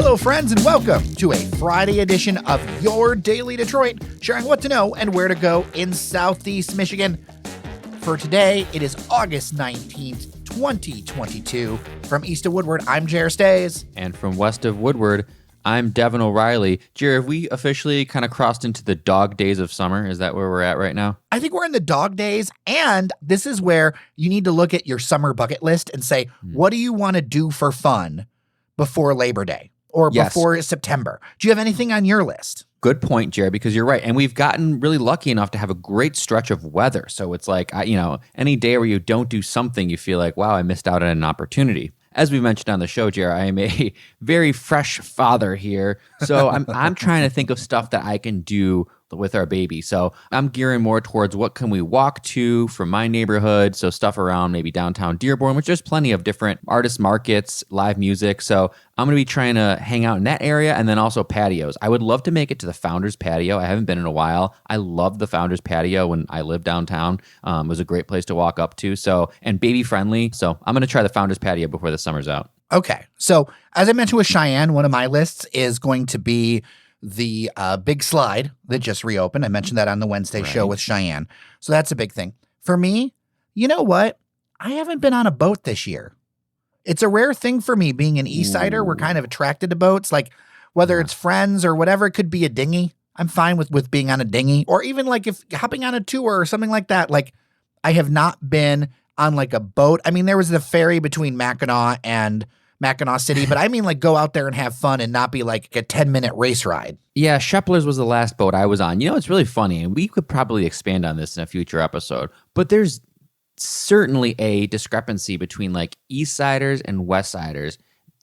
Hello, friends, and welcome to a Friday edition of Your Daily Detroit, sharing what to know and where to go in Southeast Michigan. For today, it is August 19th, 2022. From east of Woodward, I'm Jer Stays. And from west of Woodward, I'm Devin O'Reilly. Jer, have we officially kind of crossed into the dog days of summer? Is that where we're at right now? I think we're in the dog days, and this is where you need to look at your summer bucket list and say, what do you want to do for fun before Labor Day or before September? Do you have anything on your list? Good point, Jared, because you're right. And we've gotten really lucky enough to have a great stretch of weather. So it's like, any day where you don't do something, you feel like, wow, I missed out on an opportunity. As we mentioned on the show, Jared, I am a very fresh father here. So I'm trying to think of stuff that I can do with our baby. So I'm gearing more towards what can we walk to from my neighborhood. So stuff around maybe downtown Dearborn, which there's plenty of different artist markets, live music. So I'm going to be trying to hang out in that area and then also patios. I would love to make it to the Founders Patio. I haven't been in a while. I loved the Founders Patio when I lived downtown. It was a great place to walk up to. So, and baby friendly. So I'm going to try the Founders Patio before the summer's out. Okay. So as I mentioned with Cheyenne, one of my lists is going to be the big slide that just reopened. I mentioned that on the Wednesday show with Cheyenne. So that's a big thing. For me, you know what? I haven't been on a boat this year. It's a rare thing for me being an Eastsider. We're kind of attracted to boats, like whether it's friends or whatever. It could be a dinghy. I'm fine with being on a dinghy, or even like if hopping on a tour or something like that. Like I have not been on like a boat. I mean, there was the ferry between Mackinac and Mackinac City, but I mean like go out there and have fun and not be like a 10-minute race ride. Yeah, Shepler's was the last boat I was on. You know, it's really funny, and we could probably expand on this in a future episode, but there's certainly a discrepancy between like East Siders and West Siders.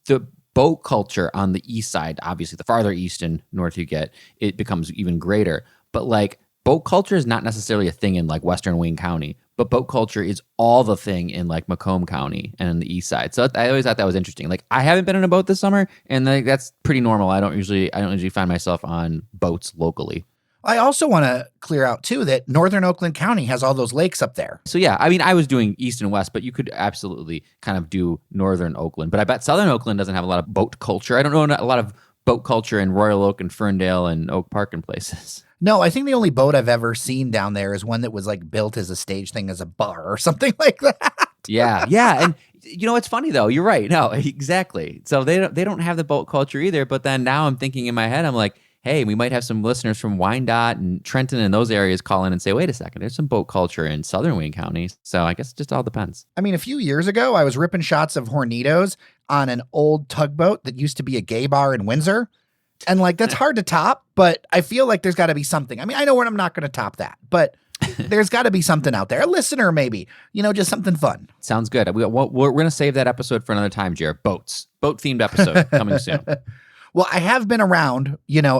The boat culture on the East Side, obviously the farther east and north you get, it becomes even greater. But like boat culture is not necessarily a thing in like Western Wayne County, but boat culture is all the thing in like Macomb County and on the east side. So I always thought that was interesting. Like I haven't been on a boat this summer, and like that's pretty normal. I don't usually find myself on boats locally. I also want to clear out too that Northern Oakland County has all those lakes up there. So yeah, I mean, I was doing east and west, but you could absolutely kind of do Northern Oakland. But I bet Southern Oakland doesn't have a lot of boat culture. I don't know a lot of boat culture in Royal Oak and Ferndale and Oak Park and places. No, I think the only boat I've ever seen down there is one that was like built as a stage thing as a bar or something like that. Yeah. And you know, it's funny though. You're right. No, exactly. So they don't have the boat culture either. But then now I'm thinking in my head, I'm like, hey, we might have some listeners from Wyandotte and Trenton and those areas call in and say, wait a second, there's some boat culture in Southern Wayne County. So I guess it just all depends. I mean, a few years ago, I was ripping shots of Hornitos on an old tugboat that used to be a gay bar in Windsor. And like, that's hard to top, but I feel like there's got to be something. I mean, I know I'm not going to top that, but there's got to be something out there. A listener, maybe, just something fun. Sounds good. We're going to save that episode for another time, Jared. Boat themed episode coming soon. Well, I have been around,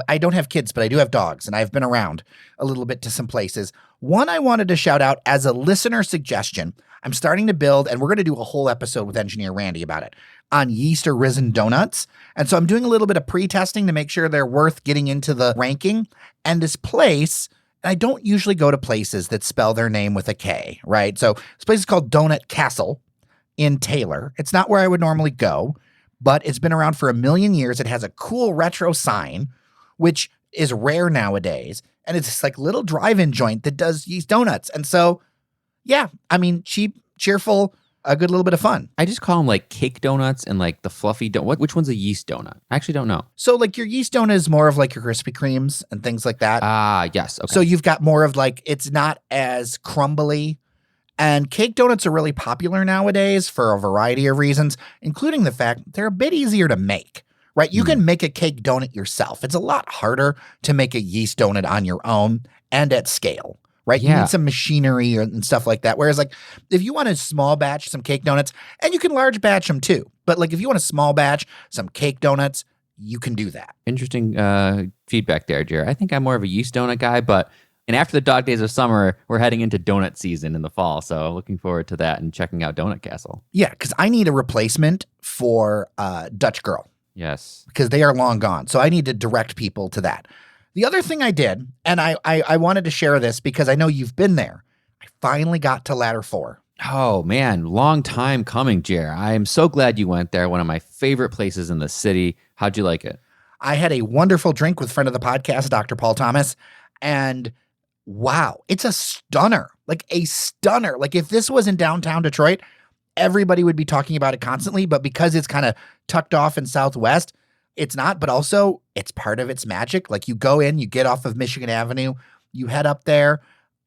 I don't have kids, but I do have dogs, and I've been around a little bit to some places. One I wanted to shout out as a listener suggestion. I'm starting to build, and we're going to do a whole episode with Engineer Randy about it, on yeast or risen donuts. And so I'm doing a little bit of pre-testing to make sure they're worth getting into the ranking. And this place, I don't usually go to places that spell their name with a K, right? So this place is called Donut Kastle in Taylor. It's not where I would normally go, but it's been around for 1,000,000 years. It has a cool retro sign, which is rare nowadays. And it's this like little drive-in joint that does yeast donuts. And so, yeah, I mean, cheap, cheerful, a good little bit of fun. I just call them like cake donuts and like the fluffy donut. Which one's a yeast donut? I actually don't know. So like your yeast donut is more of like your Krispy Kremes and things like that. Yes. Okay. So you've got more of like, it's not as crumbly. And cake donuts are really popular nowadays for a variety of reasons, including the fact they're a bit easier to make, right? You can make a cake donut yourself. It's a lot harder to make a yeast donut on your own and at scale. Right? Yeah. You need some machinery and stuff like that. Whereas like if you want to small batch some cake donuts, and you can large batch them too. But like if you want to small batch some cake donuts, you can do that. Interesting feedback there, Jared. I think I'm more of a yeast donut guy, and after the dog days of summer, we're heading into donut season in the fall. So looking forward to that and checking out Donut Kastle. Yeah, because I need a replacement for Dutch Girl. Yes. Because they are long gone. So I need to direct people to that. The other thing I did, and I wanted to share this because I know you've been there. I finally got to Ladder 4. Oh, man. Long time coming, Jer. I am so glad you went there. One of my favorite places in the city. How'd you like it? I had a wonderful drink with friend of the podcast, Dr. Paul Thomas, and wow, it's a stunner, like a stunner. Like if this was in downtown Detroit, everybody would be talking about it constantly, but because it's kind of tucked off in Southwest, it's not, but also it's part of its magic. Like you go in, you get off of Michigan Avenue, you head up there.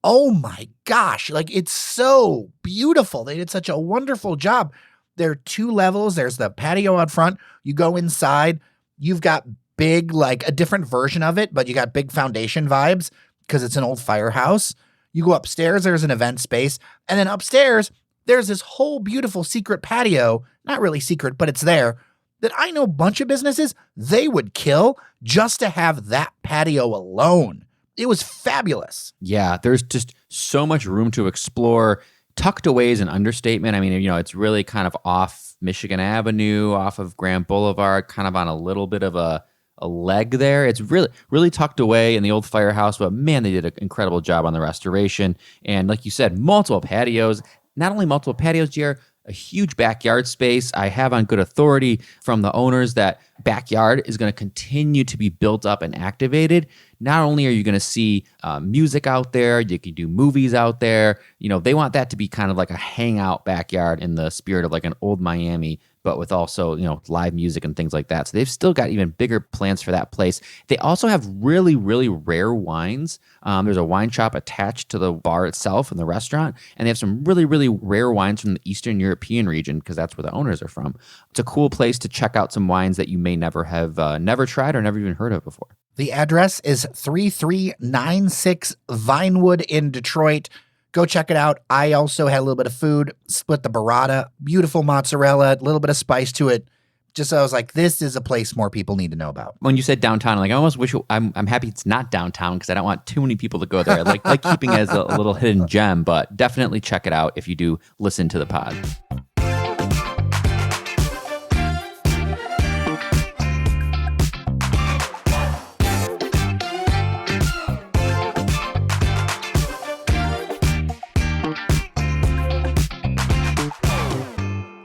Oh my gosh, like it's so beautiful. They did such a wonderful job. There are 2 levels. There's the patio out front. You go inside, you've got big, like a different version of it, but you got big foundation vibes because it's an old firehouse. You go upstairs, there's an event space. And then upstairs, there's this whole beautiful secret patio. Not really secret, but it's there. That I know a bunch of businesses, they would kill just to have that patio alone. It was fabulous. Yeah, there's just so much room to explore. Tucked away is an understatement. I mean, it's really kind of off Michigan Avenue, off of Grand Boulevard, kind of on a little bit of a leg there. It's really, really tucked away in the old firehouse, but man, they did an incredible job on the restoration. And like you said, multiple patios, not only multiple patios, Jer, a huge backyard space. I have on good authority from the owners that backyard is going to continue to be built up and activated. Not only are you going to see music out there, you can do movies out there. They want that to be kind of like a hangout backyard in the spirit of like an old Miami, but with also, live music and things like that. So they've still got even bigger plans for that place. They also have really, really rare wines. There's a wine shop attached to the bar itself and the restaurant, and they have some really, really rare wines from the Eastern European region because that's where the owners are from. It's a cool place to check out some wines that you may never have never tried or never even heard of before. The address is 3396 Vinewood in Detroit. Go check it out. I also had a little bit of food, split the burrata, beautiful mozzarella, a little bit of spice to it. Just so I was like, this is a place more people need to know about. When you said downtown, I almost wish I'm happy it's not downtown because I don't want too many people to go there. I like keeping it as a little hidden gem, but definitely check it out if you do listen to the pod.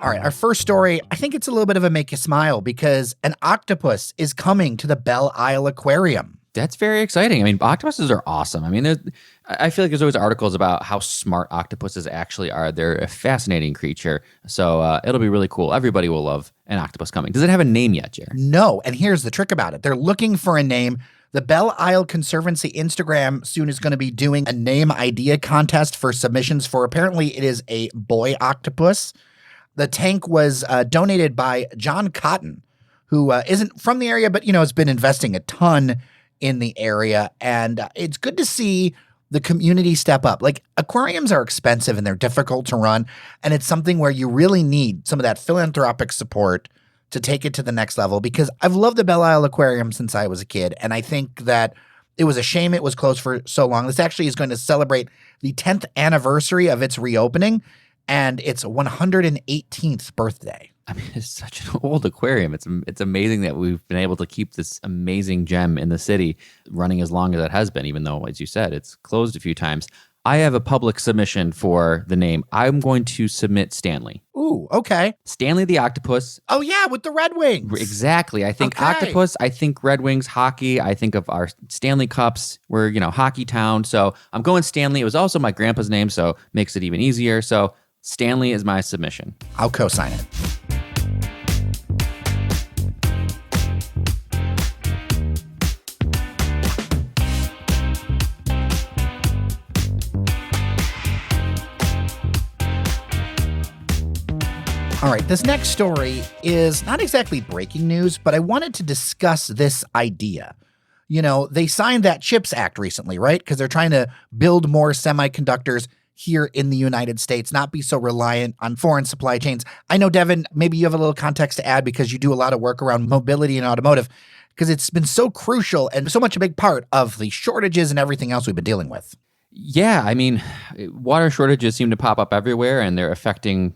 All right, our first story, I think it's a little bit of a make you smile because an octopus is coming to the Belle Isle Aquarium. That's very exciting. I mean, octopuses are awesome. I mean, I feel like there's always articles about how smart octopuses actually are. They're a fascinating creature. So it'll be really cool. Everybody will love an octopus coming. Does it have a name yet, Jared? No, and here's the trick about it. They're looking for a name. The Belle Isle Conservancy Instagram soon is going to be doing a name idea contest for submissions for, apparently it is a boy octopus. The tank was donated by John Cotton, who isn't from the area, but, has been investing a ton in the area. And it's good to see the community step up. Like, aquariums are expensive and they're difficult to run. And it's something where you really need some of that philanthropic support to take it to the next level, because I've loved the Belle Isle Aquarium since I was a kid. And I think that it was a shame it was closed for so long. This actually is going to celebrate the 10th anniversary of its reopening and its 118th birthday. I mean, it's such an old aquarium. It's amazing that we've been able to keep this amazing gem in the city running as long as it has been, even though, as you said, it's closed a few times. I have a public submission for the name. I'm going to submit Stanley. Ooh, okay. Stanley the Octopus. Oh, yeah, with the Red Wings. Exactly. I think Okay. octopus, I think Red Wings, hockey. I think of our Stanley Cups. We're, hockey town. So I'm going Stanley. It was also my grandpa's name, so makes it even easier. So Stanley is my submission. I'll co-sign it. All right, this next story is not exactly breaking news, but I wanted to discuss this idea. They signed that CHIPS Act recently, right? Because they're trying to build more semiconductors here in the United States, not be so reliant on foreign supply chains. I know, Devin, maybe you have a little context to add because you do a lot of work around mobility and automotive, because it's been so crucial and so much a big part of the shortages and everything else we've been dealing with. Yeah, I mean, water shortages seem to pop up everywhere, and they're affecting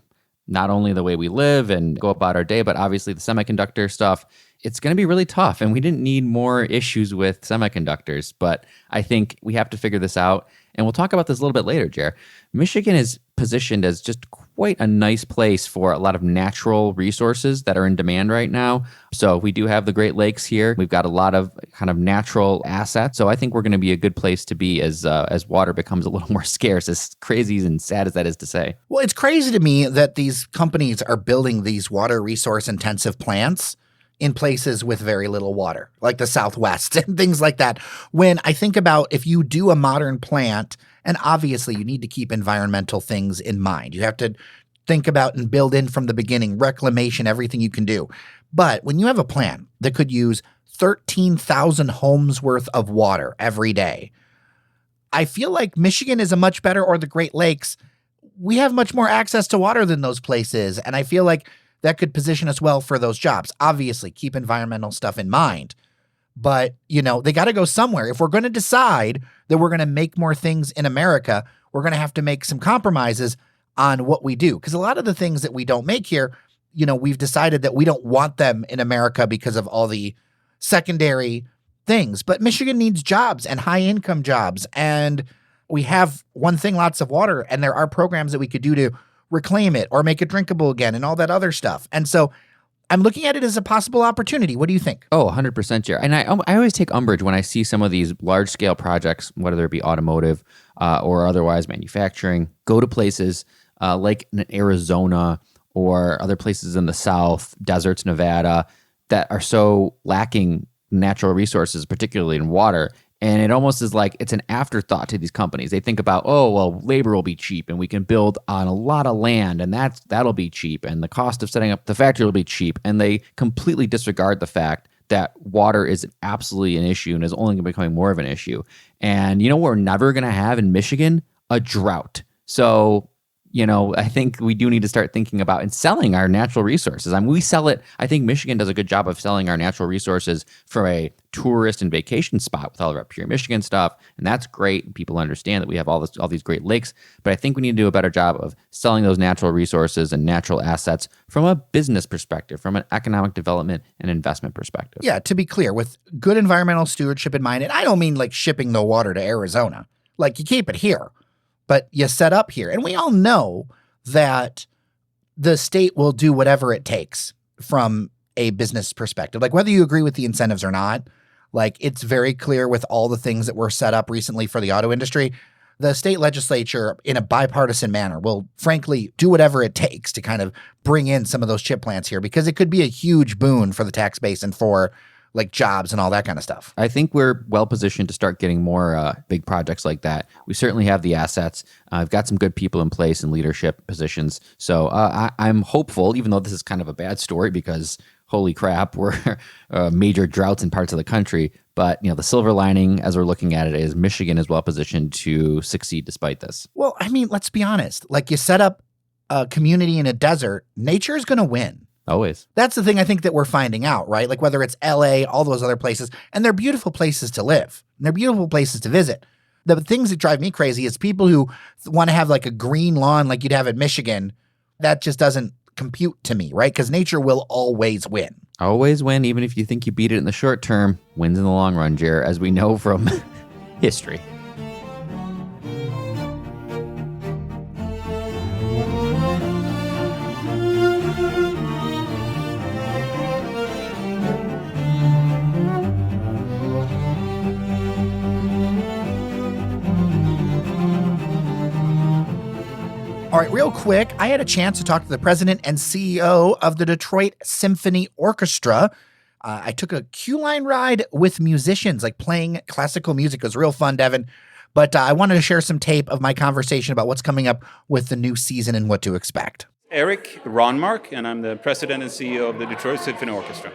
not only the way we live and go about our day, but obviously the semiconductor stuff. It's going to be really tough, and we didn't need more issues with semiconductors, but I think we have to figure this out, and we'll talk about this a little bit later, Jer. Michigan is positioned as just quite a nice place for a lot of natural resources that are in demand right now. So we do have the Great Lakes here. We've got a lot of kind of natural assets. So I think we're going to be a good place to be as water becomes a little more scarce, as crazy and sad as that is to say. Well, it's crazy to me that these companies are building these water resource intensive plants in places with very little water, like the Southwest and things like that. When I think about if you do a modern plant, and obviously you need to keep environmental things in mind. You have to think about and build in from the beginning, reclamation, everything you can do. But when you have a plant that could use 13,000 homes worth of water every day, I feel like Michigan is a much better, or the Great Lakes, we have much more access to water than those places. And I feel like that could position us well for those jobs. Obviously, keep environmental stuff in mind. But, they got to go somewhere. If we're going to decide that we're going to make more things in America, we're going to have to make some compromises on what we do. Because a lot of the things that we don't make here, we've decided that we don't want them in America because of all the secondary things. But Michigan needs jobs and high income jobs. And we have one thing, lots of water. And there are programs that we could do to reclaim it or make it drinkable again and all that other stuff. And so I'm looking at it as a possible opportunity. What do you think? Oh, 100%, Jared. And I always take umbrage when I see some of these large-scale projects, whether it be automotive or otherwise manufacturing, go to places like in Arizona or other places in the South, deserts, Nevada, that are so lacking natural resources, particularly in water. And it almost is like it's an afterthought to these companies. They think about, oh, well, labor will be cheap and we can build on a lot of land and that'll be cheap. And the cost of setting up the factory will be cheap. And they completely disregard the fact that water is absolutely an issue and is only becoming more of an issue. And what we're never going to have in Michigan? A drought. So I think we do need to start thinking about and selling our natural resources. I mean, we sell it. I think Michigan does a good job of selling our natural resources from a tourist and vacation spot with all of our Pure Michigan stuff, and that's great. People understand that we have all these great lakes, but I think we need to do a better job of selling those natural resources and natural assets from a business perspective, from an economic development and investment perspective. Yeah, to be clear, with good environmental stewardship in mind, and I don't mean like shipping the water to Arizona. Like, you keep it here, but you set up here. And we all know that the state will do whatever it takes from a business perspective. Like, whether you agree with the incentives or not, like, it's very clear with all the things that were set up recently for the auto industry, the state legislature, in a bipartisan manner, will frankly do whatever it takes to kind of bring in some of those chip plants here, because it could be a huge boon for the tax base and for like jobs and all that kind of stuff. I think we're well positioned to start getting more big projects like that. We certainly have the assets. I've got some good people in place in leadership positions. So I'm hopeful, even though this is kind of a bad story because holy crap, we're major droughts in parts of the country. But the silver lining as we're looking at it is Michigan is well positioned to succeed despite this. Well, I mean, let's be honest. Like, you set up a community in a desert, nature is going to win. Always. That's the thing I think that we're finding out, right? Like, whether it's LA, all those other places, and they're beautiful places to live. And they're beautiful places to visit. The things that drive me crazy is people who want to have like a green lawn like you'd have in Michigan. That just doesn't compute to me, right? Because nature will always win. Always win, even if you think you beat it in the short term, wins in the long run, Jer, as we know from history. All right, real quick, I had a chance to talk to the president and CEO of the Detroit Symphony Orchestra. I took a queue line ride with musicians, like playing classical music. It was real fun, Devin. But I wanted to share some tape of my conversation about what's coming up with the new season and what to expect. Eric Ronmark, and I'm the president and CEO of the Detroit Symphony Orchestra.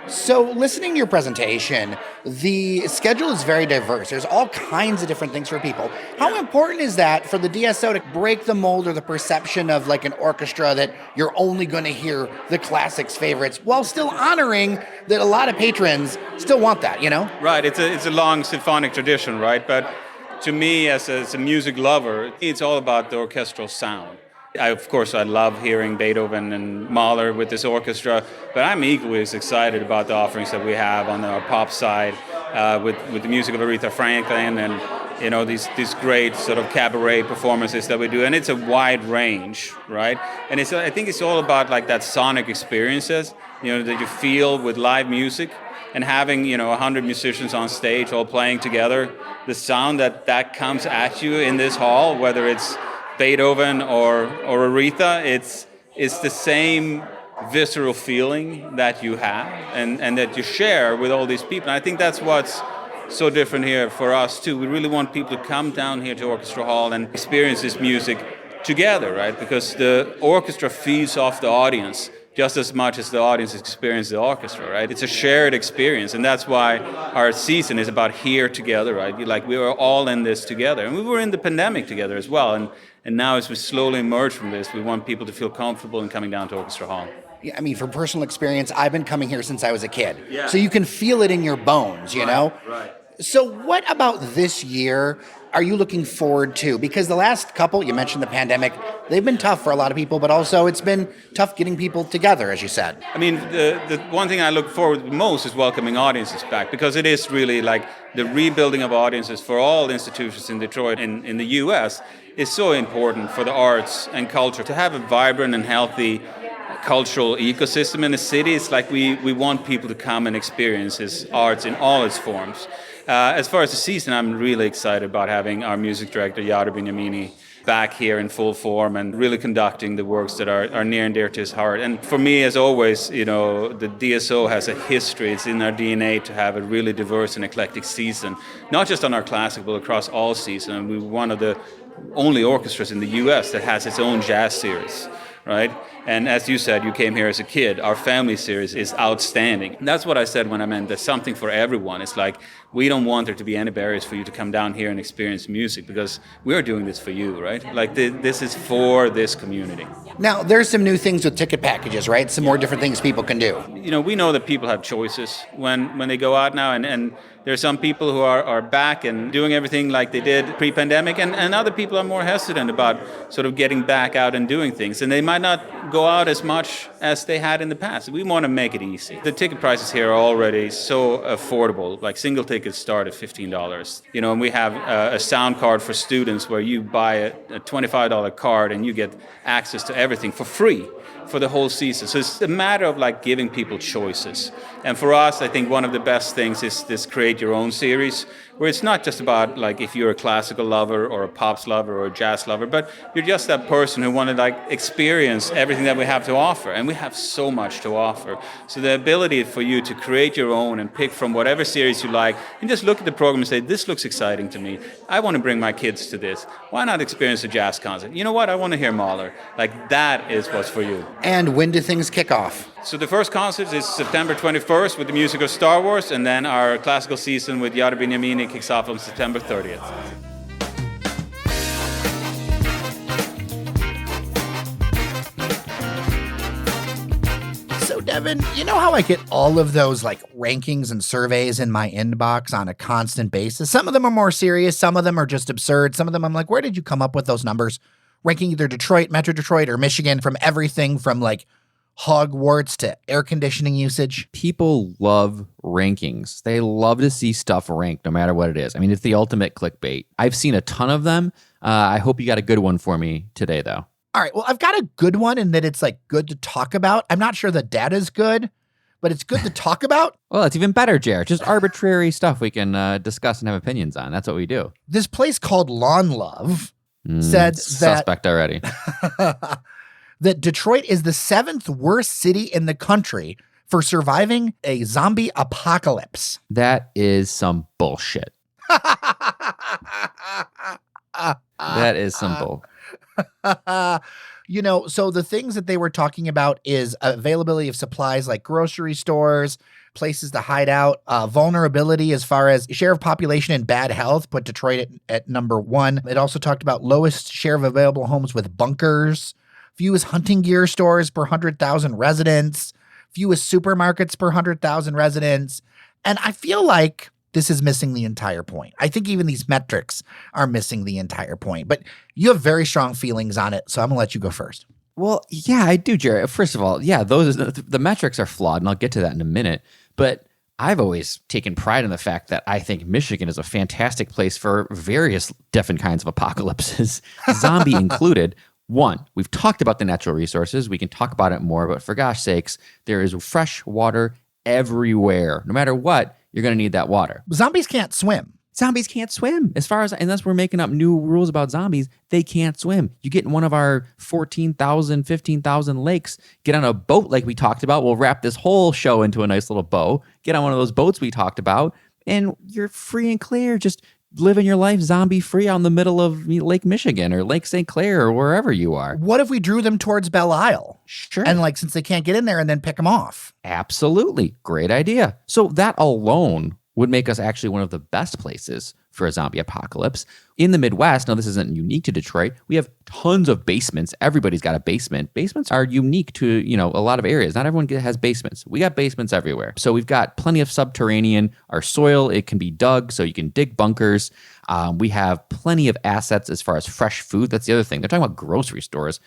So listening to your presentation, the schedule is very diverse. There's all kinds of different things for people. How important is that for the DSO to break the mold or the perception of like an orchestra that you're only going to hear the classics favorites while still honoring that a lot of patrons still want that, Right, it's a long symphonic tradition, right? But to me, as a music lover, it's all about the orchestral sound. Of course, I love hearing Beethoven and Mahler with this orchestra, but I'm equally as excited about the offerings that we have on our pop side with the music of Aretha Franklin and these great sort of cabaret performances that we do, and it's a wide range, right? And I think it's all about like that sonic experiences, that you feel with live music, and having 100 musicians on stage all playing together. The sound that comes at you in this hall, whether it's Beethoven or Aretha, it's the same visceral feeling that you have and that you share with all these people. And I think that's what's so different here for us too. We really want people to come down here to Orchestra Hall and experience this music together, right? Because the orchestra feeds off the audience just as much as the audience experiences the orchestra, right? It's a shared experience, and that's why our season is about here together, right? Like we were all in this together, and we were in the pandemic together as well, and now as we slowly emerge from this, we want people to feel comfortable in coming down to Orchestra Hall. Yeah, I mean, from personal experience, I've been coming here since I was a kid. Yeah. So you can feel it in your bones, you know? Right. So what about this year are you looking forward to? Because the last couple, you mentioned the pandemic, they've been tough for a lot of people, but also it's been tough getting people together, as you said. I mean, the one thing I look forward to most is welcoming audiences back, because it is really like the rebuilding of audiences for all institutions in Detroit and in the U.S. is so important for the arts and culture. To have a vibrant and healthy cultural ecosystem in the city, it's like we want people to come and experience his arts in all its forms. As far as the season, I'm really excited about having our music director, Yada Bignamini, back here in full form and really conducting the works that are near and dear to his heart. And for me, as always, the DSO has a history. It's in our DNA to have a really diverse and eclectic season, not just on our classic, but across all season. And we're one of the only orchestras in the U.S. that has its own jazz series, right? And as you said, you came here as a kid. Our family series is outstanding. And that's what I said when I meant there's something for everyone. It's like we don't want there to be any barriers for you to come down here and experience music, because we are doing this for you, right? Like this is for this community. Now, there's some new things with ticket packages, right? Some more different things people can do. We know that people have choices when they go out now, and there are some people who are back and doing everything like they did pre-pandemic, and other people are more hesitant about sort of getting back out and doing things, and they might not go out as much as they had in the past. We want to make it easy. The ticket prices here are already so affordable. Like single tickets start at $15. And we have a sound card for students where you buy a $25 card and you get access to everything for free for the whole season. So it's a matter of like giving people choices. And for us, I think one of the best things is this create your own series, where it's not just about like if you're a classical lover or a pops lover or a jazz lover, but you're just that person who want to like experience everything that we have to offer. And we have so much to offer. So the ability for you to create your own and pick from whatever series you like and just look at the program and say, this looks exciting to me. I want to bring my kids to this. Why not experience a jazz concert? You know what? I want to hear Mahler. Like that is what's for you. And when do things kick off? So the first concert is September 21st with the music of Star Wars, and then our classical season with Yada Bignamini kicks off on September 30th. So Devin, you know how I get all of those like rankings and surveys in my inbox on a constant basis? Some of them are more serious, some of them are just absurd, some of them I'm like, where did you come up with those numbers? Ranking either Detroit, Metro Detroit, or Michigan, from everything from like Hogwarts to air conditioning usage. People love rankings. They love to see stuff ranked no matter what it is. I mean, it's the ultimate clickbait. I've seen a ton of them. I hope you got a good one for me today, though. All right. Well, I've got a good one in that it's like good to talk about. I'm not sure the data's good, but it's good to talk about. Well, it's even better, Jared. Just arbitrary stuff we can discuss and have opinions on. That's what we do. This place called Lawn Love said that suspect already. that Detroit is the 7th worst city in the country for surviving a zombie apocalypse. That is some bullshit. That is some bull. So the things that they were talking about is availability of supplies like grocery stores, places to hide out, vulnerability as far as share of population and bad health, put Detroit at number 1. It also talked about lowest share of available homes with bunkers, fewest hunting gear stores per 100,000 residents, fewest supermarkets per 100,000 residents. And I feel like this is missing the entire point. I think even these metrics are missing the entire point. But you have very strong feelings on it, so I'm going to let you go first. Well, yeah, I do, Jared. First of all, yeah, the metrics are flawed, and I'll get to that in a minute. But I've always taken pride in the fact that I think Michigan is a fantastic place for various different kinds of apocalypses, zombie included. One, we've talked about the natural resources. We can talk about it more, but for gosh sakes, there is fresh water everywhere. No matter what, you're going to need that water. Zombies can't swim. Zombies can't swim. As far as, unless we're making up new rules about zombies, they can't swim. You get in one of our 14,000, 15,000 lakes, get on a boat like we talked about. We'll wrap this whole show into a nice little bow. Get on one of those boats we talked about, and you're free and clear. Just living your life zombie free out in the middle of Lake Michigan or Lake St. Clair or wherever you are. What if we drew them towards Belle Isle? Sure. And like, since they can't get in there, and then pick them off. Absolutely. Great idea. So that alone would make us actually one of the best places for a zombie apocalypse. In the Midwest, now this isn't unique to Detroit, we have tons of basements. Everybody's got a basement. Basements are unique to, a lot of areas. Not everyone has basements. We got basements everywhere. So we've got plenty of subterranean. Our soil, it can be dug, so you can dig bunkers. We have plenty of assets as far as fresh food. That's the other thing. They're talking about grocery stores.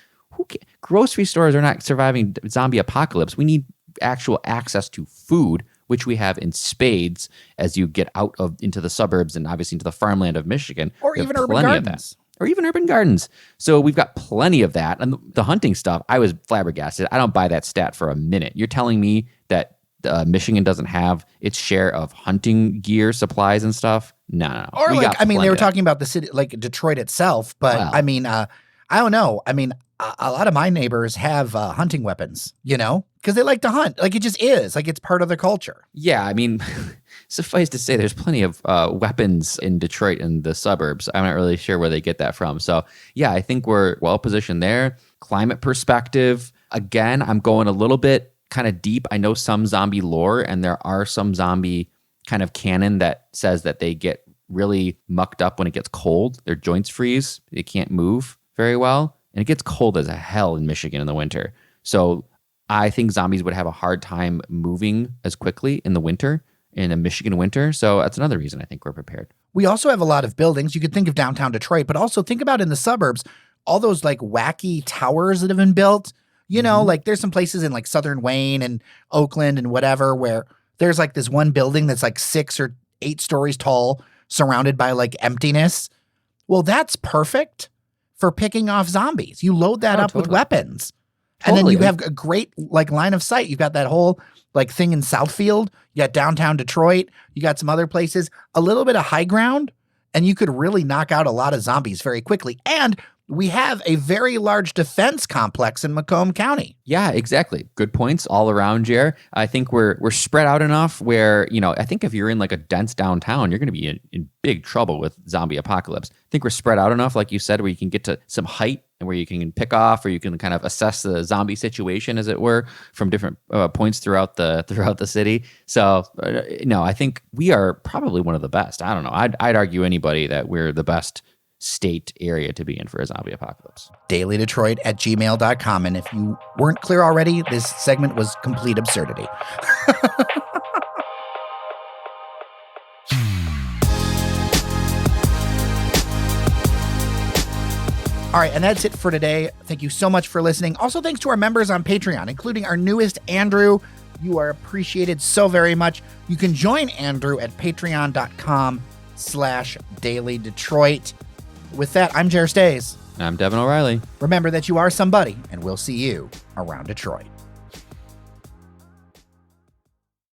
Grocery stores are not surviving zombie apocalypse. We need actual access to food, which we have in spades as you get out into the suburbs and obviously into the farmland of Michigan. Or even urban gardens. Or even urban gardens. So we've got plenty of that. And the hunting stuff, I was flabbergasted. I don't buy that stat for a minute. You're telling me that Michigan doesn't have its share of hunting gear, supplies, and stuff? No. Or they were talking about the city, like Detroit itself. But I don't know. A lot of my neighbors have hunting weapons, because they like to hunt. Like, it just is. Like, it's part of their culture. Yeah, suffice to say, there's plenty of weapons in Detroit and the suburbs. I'm not really sure where they get that from. So, yeah, I think we're well-positioned there. Climate perspective, again, I'm going a little bit kind of deep. I know some zombie lore, and there are some zombie kind of canon that says that they get really mucked up when it gets cold. Their joints freeze. They can't move very well. And it gets cold as a hell in Michigan in the winter. So I think zombies would have a hard time moving as quickly in the winter, in a Michigan winter. So that's another reason I think we're prepared. We also have a lot of buildings. You could think of downtown Detroit, but also think about in the suburbs, all those like wacky towers that have been built. Like there's some places in like Southern Wayne and Oakland and whatever, where there's like this one building that's like 6 or 8 stories tall, surrounded by like emptiness. Well, that's perfect for picking off zombies. You load that up with weapons. And then you have a great like line of sight. You've got that whole like thing in Southfield. You got downtown Detroit. You got some other places, a little bit of high ground, and you could really knock out a lot of zombies very quickly. And we have a very large defense complex in Macomb County. Yeah, exactly. Good points all around, Jer. I think we're spread out enough where, I think if you're in like a dense downtown, you're going to be in big trouble with zombie apocalypse. I think we're spread out enough, like you said, where you can get to some height and where you can pick off, or you can kind of assess the zombie situation, as it were, from different points throughout the city. So, no, I think we are probably one of the best. I don't know. I'd argue anybody that we're the best state area to be in for a zombie apocalypse. dailydetroit@gmail.com. And if you weren't clear already, this segment was complete absurdity. All right, and that's it for today. Thank you so much for listening. Also, thanks to our members on Patreon, including our newest, Andrew. You are appreciated so very much. You can join Andrew at patreon.com/dailydetroit. With that, I'm Jer Stays. I'm Devin O'Reilly. Remember that you are somebody, and we'll see you around Detroit.